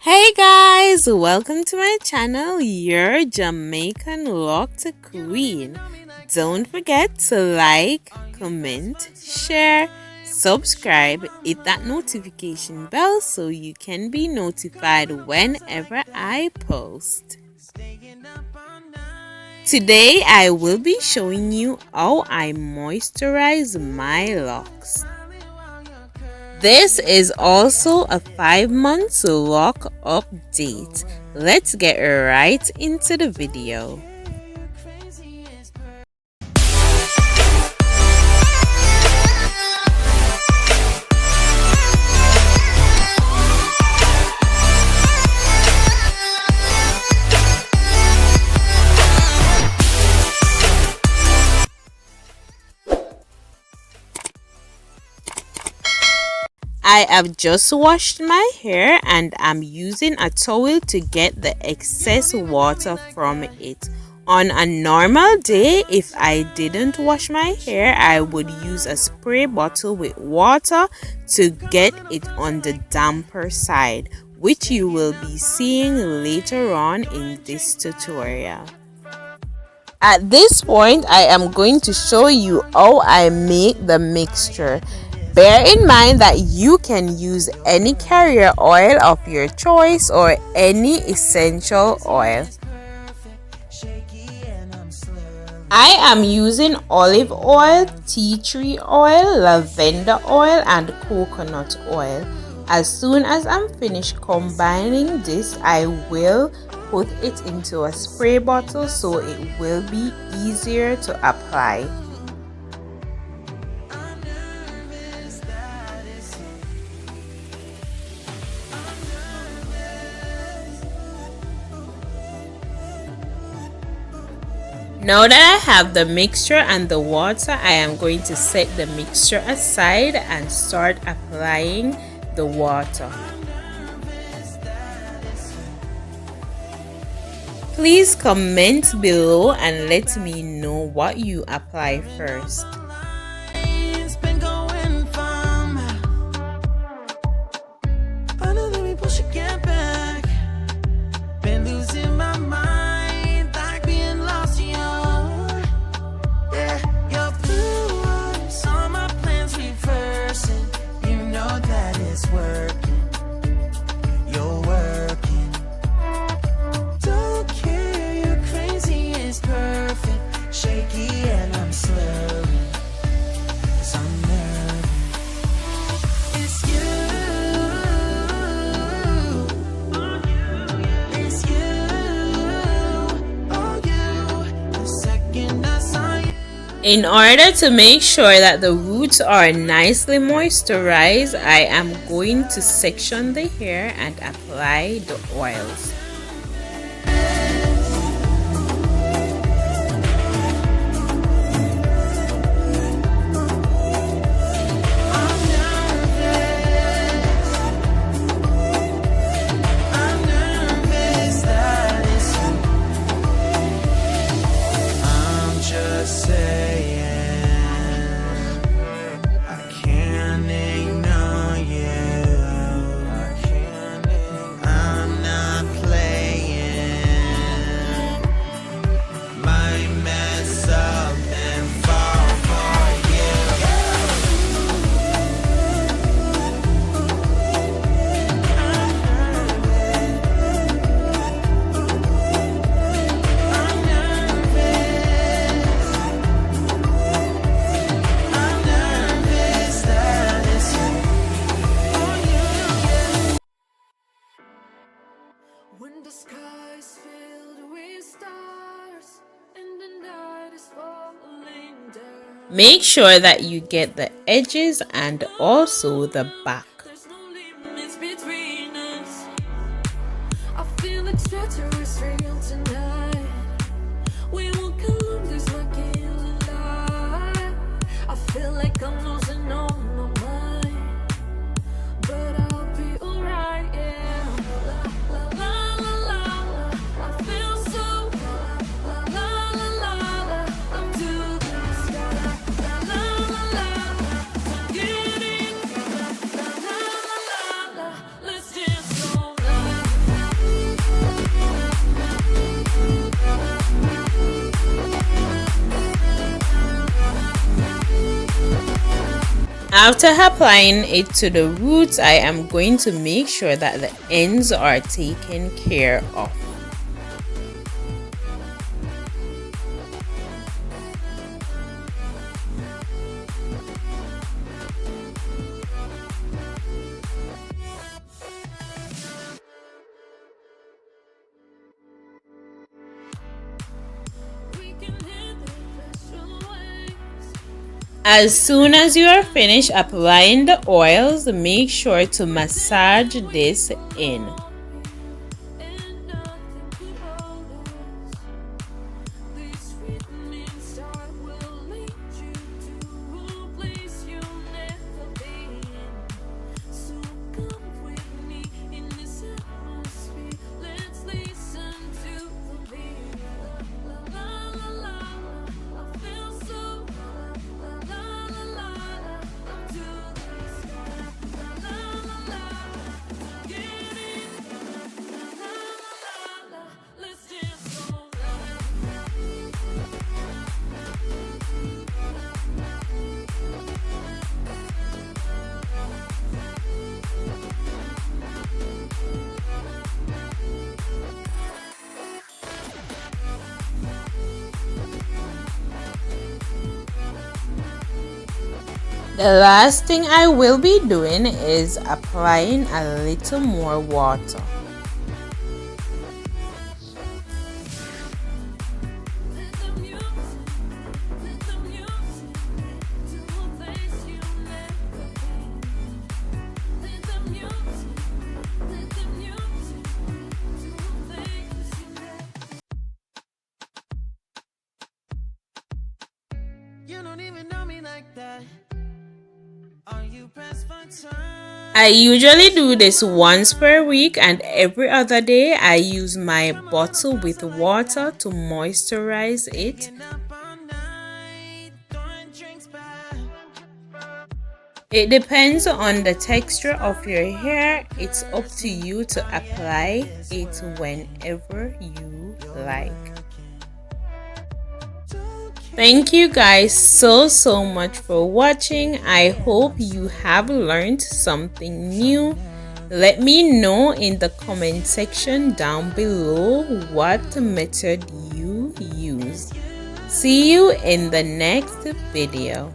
Hey guys, welcome to my channel, your Jamaican Loc'd Queen. Don't forget to like, comment, share, subscribe, hit that notification bell so you can be notified whenever I post. Today I will be showing you how I moisturize my locks. This is also a 5-month lock update. Let's get right into the video. I have just washed my hair and I'm using a towel to get the excess water from it. On a normal day, if I didn't wash my hair, I would use a spray bottle with water to get it on the damper side, which you will be seeing later on in this tutorial. At this point, I am going to show you how I make the mixture. Bear in mind that you can use any carrier oil of your choice or any essential oil. I am using olive oil, tea tree oil, lavender oil, and coconut oil. As soon as I'm finished combining this, I will put it into a spray bottle so it will be easier to apply. Now that I have the mixture and the water, I am going to set the mixture aside and start applying the water. Please comment below and let me know what you apply first. In order to make sure that the roots are nicely moisturized, I am going to section the hair and apply the oils. When the sky's filled with stars and the night is falling down. Make sure that you get the edges and also the back. There's no limits between us. I feel extraterrestrial tonight. We won't come this like killing light. I feel like I'm losing all my mind, but I'll be alright, yeah. Let's dance all night. After applying it to the roots, I am going to make sure that the ends are taken care of. As soon as you are finished applying the oils, make sure to massage this in. The last thing I will be doing is applying a little more water. You don't even know me like that. I usually do this once per week, and every other day I use my bottle with water to moisturize it. It depends on the texture of your hair. It's up to you to apply it whenever you like. Thank you guys so much for watching. I hope you have learned something new. Let me know in the comment section down below what method you use. See you in the next video.